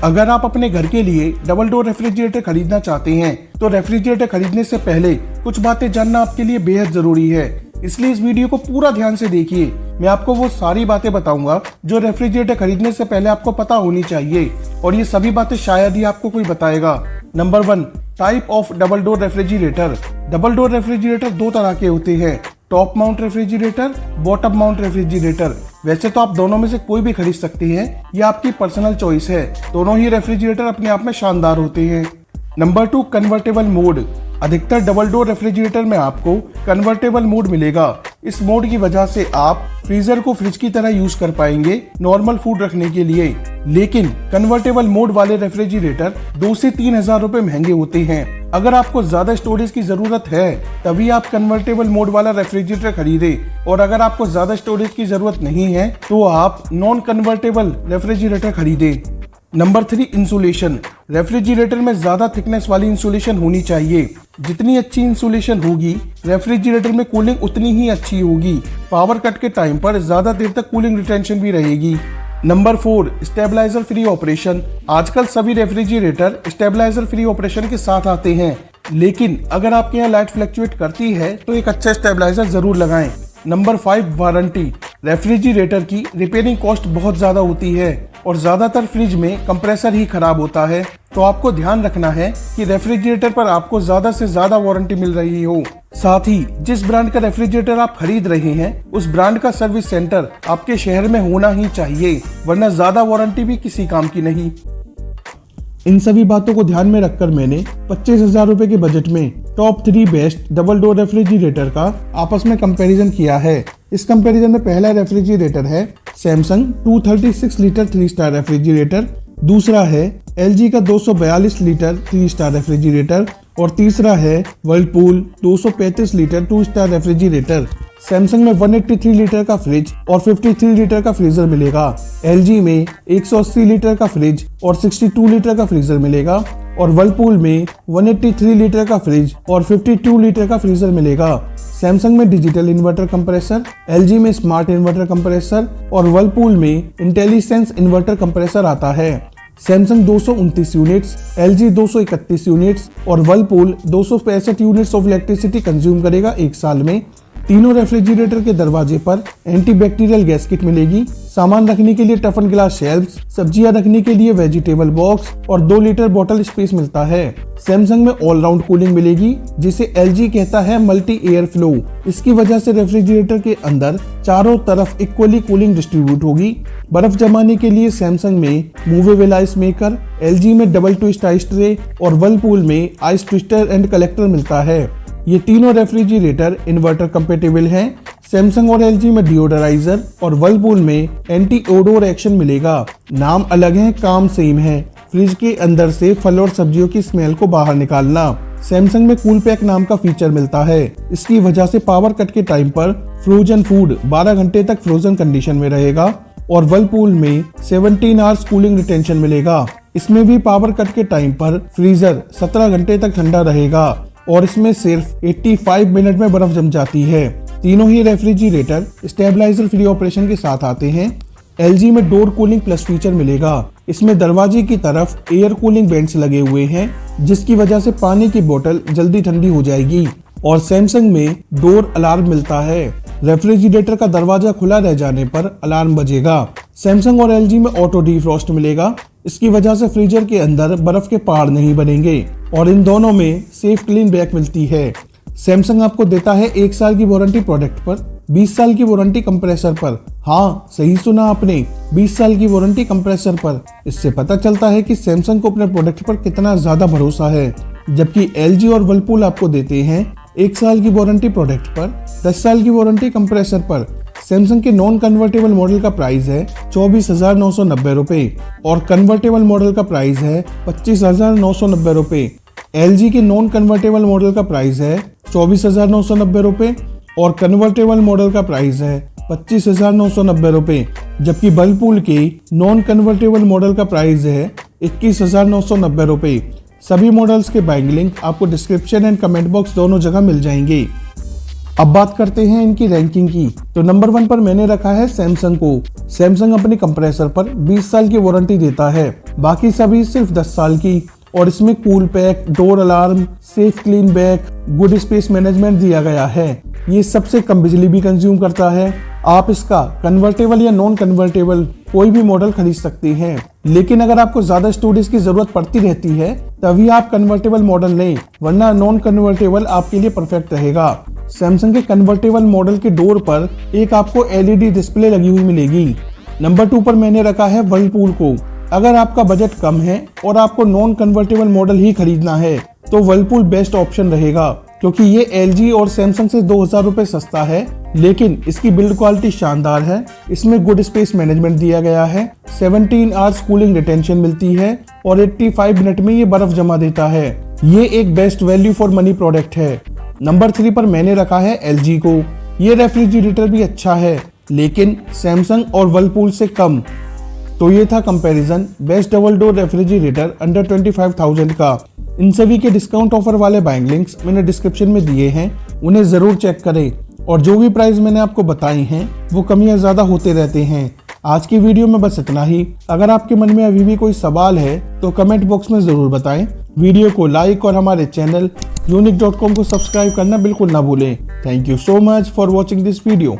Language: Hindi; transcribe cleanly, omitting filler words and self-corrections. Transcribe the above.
अगर आप अपने घर के लिए डबल डोर रेफ्रिजरेटर खरीदना चाहते हैं तो रेफ्रिजरेटर खरीदने से पहले कुछ बातें जानना आपके लिए बेहद जरूरी है। इसलिए इस वीडियो को पूरा ध्यान से देखिए। मैं आपको वो सारी बातें बताऊंगा जो रेफ्रिजरेटर खरीदने से पहले आपको पता होनी चाहिए, और ये सभी बातें शायद ही आपको कोई बताएगा। Number 1, type of double door refrigerator. Double door refrigerator दो तरह के होते हैं, top mount refrigerator, bottom mount refrigerator. वैसे तो आप दोनों में से कोई भी खरीद सकते हैं, यह आपकी पर्सनल चॉइस है। दोनों ही रेफ्रिजरेटर अपने आप में शानदार होते हैं। Number 2, convertible mode. अधिकतर डबल डोर रेफ्रिजरेटर में आपको कन्वर्टेबल मोड मिलेगा। इस मोड की वजह से आप फ्रीजर को फ्रिज की तरह यूज कर पाएंगे नॉर्मल फूड रखने के लिए। लेकिन कन्वर्टेबल मोड वाले रेफ्रिजरेटर 2 से 3 हजार रुपए महंगे होते हैं। अगर आपको ज्यादा स्टोरेज की जरूरत है तभी आप कन्वर्टेबल मोड वाला रेफ्रिजरेटर खरीदें, और अगर आपको ज्यादा स्टोरेज की जरूरत नहीं है तो आप नॉन कन्वर्टेबल रेफ्रिजरेटर खरीदें। Number 3, insulation. रेफ्रिजरेटर में ज्यादा थिकनेस वाली इंसुलेशन होनी चाहिए। जितनी अच्छी इंसुलेशन होगी रेफ्रिजरेटर में कूलिंग उतनी ही अच्छी होगी। पावर कट के टाइम पर ज्यादा देर तक कूलिंग रिटेंशन भी रहेगी। Number 4, stabiliser free operation. आजकल सभी रेफ्रिजरेटर स्टेबलाइजर फ्री ऑपरेशन के साथ आते हैं, लेकिन अगर आपके यहाँ लाइट फ्लक्चुएट करती है तो एक अच्छा स्टेबलाइजर जरूर लगाएं। Number 5, warranty. रेफ्रिजरेटर की रिपेयरिंग कॉस्ट बहुत ज्यादा होती है और ज्यादातर फ्रिज में कंप्रेसर ही खराब होता है, तो आपको ध्यान रखना है कि रेफ्रिजरेटर पर आपको ज्यादा से ज्यादा वारंटी मिल रही हो। साथ ही जिस ब्रांड का रेफ्रिजरेटर आप खरीद रहे हैं उस ब्रांड का सर्विस सेंटर आपके शहर में होना ही चाहिए, वरना ज्यादा वारंटी भी किसी काम की नहीं। इन सभी बातों को ध्यान में रखकर मैंने 25,000 रुपए के बजट में top 3 best double door refrigerator का आपस में कंपैरिजन किया है। इस कंपैरिजन में पहला रेफ्रिजरेटर है सैमसंग 236 लीटर 3 स्टार रेफ्रिजरेटर, दूसरा है LG का 242 लीटर 3 स्टार रेफ्रिजरेटर, और तीसरा है Whirlpool 235 litre 2 star refrigerator. Samsung में 183 लीटर का फ्रिज और 53 लीटर का फ्रीजर मिलेगा। LG में 180 लीटर का फ्रिज और 62 लीटर का फ्रीजर मिलेगा, और वर्लपूल में 183 लीटर का फ्रिज और 52 लीटर का फ्रीजर मिलेगा। सैमसंग में डिजिटल इन्वर्टर कंप्रेसर, LG में स्मार्ट इन्वर्टर कंप्रेसर और वर्लपूल में इंटेलिसेंस इन्वर्टर कंप्रेसर आता है। सैमसंग 229 यूनिट्स, LG 231 यूनिट्स और Whirlpool 265 units of electricity consume करेगा 1 साल में। तीनों रेफ्रिजरेटर के दरवाजे पर एंटीबैक्टीरियल गैस किट मिलेगी। सामान रखने के लिए टफन ग्लास शेल्फ्स, सब्जियां रखने के लिए वेजिटेबल बॉक्स और 2 लीटर बॉटल स्पेस मिलता है। सैमसंग में ऑल राउंड कूलिंग मिलेगी, जिसे LG कहता है मल्टी एयर फ्लो। इसकी वजह से रेफ्रिजरेटर के अंदर चारों तरफ इक्वली कूलिंग डिस्ट्रीब्यूट होगी। बर्फ जमाने के लिए सैमसंग में मूवेबल आइस मेकर, LG में डबल ट्विस्ट आइस ट्रे और वर्लपूल में आइस ट्विस्टर एंड कलेक्टर मिलता है। ये तीनों रेफ्रिजरेटर इन्वर्टर कंपेटेबल हैं। सैमसंग और LG में डिओडराइजर और वर्लपूल में एंटी ओडोर एक्शन मिलेगा। नाम अलग है, काम सेम है। फ्रिज के अंदर से फल और सब्जियों की स्मेल को बाहर निकालना। सैमसंग में कूल पैक नाम का फीचर मिलता है। इसकी वजह से पावर कट के टाइम पर फ्रोजन फूड 12 घंटे तक फ्रोजन कंडीशन में रहेगा, और वर्लपूल में 17 आवर्स कूलिंग रिटेंशन मिलेगा। इसमें भी पावर कट के टाइम पर फ्रीजर 17 घंटे तक ठंडा रहेगा, और इसमें सिर्फ 85 मिनट में बर्फ जम जाती है। तीनों ही रेफ्रिजरेटर स्टेबलाइजर फ्री ऑपरेशन के साथ आते हैं। LG में डोर कूलिंग प्लस फीचर मिलेगा। इसमें दरवाजे की तरफ एयर कूलिंग वेंट्स लगे हुए हैं, जिसकी वजह से पानी की बोतल जल्दी ठंडी हो जाएगी। और सैमसंग में डोर अलार्म मिलता है। रेफ्रिजरेटर का दरवाजा खुला रह जाने पर अलार्म बजेगा। सैमसंग और LG में ऑटो डीफ्रॉस्ट मिलेगा। इसकी वजह से फ्रीजर के अंदर बर्फ के पहाड़ नहीं बनेंगे, और इन दोनों में सेफ क्लीन बैक मिलती है। सैमसंग आपको देता है 1 साल की वारंटी प्रोडक्ट पर, 20 साल की वारंटी कंप्रेसर पर। हाँ, सही सुना आपने, 20 साल की वारंटी कंप्रेसर पर। इससे पता चलता है कि सैमसंग को अपने प्रोडक्ट पर कितना ज्यादा भरोसा है। जबकि LG और वर्लपूल आपको देते हैं 1 साल की वारंटी प्रोडक्ट पर, 10 साल की वारंटी कंप्रेसर पर। सैमसंग के नॉन कन्वर्टेबल मॉडल का प्राइस है 24,990 रुपए, और कन्वर्टेबल मॉडल का प्राइस है 25,990 रुपए। LG के नॉन कन्वर्टेबल मॉडल का प्राइस है 24,990 रुपए, और कन्वर्टेबल मॉडल का प्राइस है 25,990 रुपए। जबकि वर्लपूल के नॉन कन्वर्टेबल मॉडल का प्राइस है 21,990 रुपए। सभी मॉडल्स के बाइंग लिंक आपको डिस्क्रिप्शन एंड कमेंट बॉक्स दोनों जगह मिल जाएंगे। अब बात करते हैं इनकी रैंकिंग की। तो नंबर 1 पर मैंने रखा है सैमसंग को। सैमसंग अपने कंप्रेसर पर 20 साल की वारंटी देता है, बाकी सभी सिर्फ 10 साल की। और इसमें cool pack, door alarm, safe clean back, good space management दिया गया है। ये सबसे कम बिजली भी कंज्यूम करता है। आप इसका कन्वर्टेबल या नॉन कन्वर्टेबल कोई भी मॉडल खरीद सकते हैं, लेकिन अगर आपको ज्यादा स्टोरेज की जरूरत पड़ती रहती है तभी आप कन्वर्टेबल मॉडल लें, वरना नॉन कन्वर्टेबल आपके लिए परफेक्ट रहेगा। सैमसंग के कन्वर्टेबल मॉडल के डोर पर एक आपको LED डिस्प्ले लगी हुई मिलेगी। नंबर 2 पर मैंने रखा है वर्लपूल को। अगर आपका बजट कम है और आपको नॉन कन्वर्टेबल मॉडल ही खरीदना है तो वर्लपूल बेस्ट ऑप्शन रहेगा, क्योंकि ये LG और सैमसंग से 2000 रुपए सस्ता है, लेकिन इसकी बिल्ड क्वालिटी शानदार है। इसमें गुड स्पेस मैनेजमेंट दिया गया है, 17 आवर्स कूलिंग रिटेंशन मिलती है और 85 मिनट में ये बर्फ जमा देता है। ये एक best value for money product है। नंबर 3 पर मैंने रखा है LG को। ये रेफ्रिजरेटर भी अच्छा है, लेकिन सैमसंग और वर्लपूल से कम। तो ये था comparison best double door refrigerator under 25,000 का। इन सभी के डिस्काउंट ऑफर वाले बाइंग लिंक्स मैंने डिस्क्रिप्शन में दिए हैं, उन्हें जरूर चेक करें। और जो भी प्राइस मैंने आपको बताई हैं वो कम या ज्यादा होते रहते हैं। आज की वीडियो में बस इतना ही। अगर आपके मन में अभी भी कोई सवाल है तो कमेंट बॉक्स में जरूर बताएं। वीडियो को लाइक और हमारे चैनल unique.com को सब्सक्राइब करना बिल्कुल ना भूलें। Thank you so much for watching this video.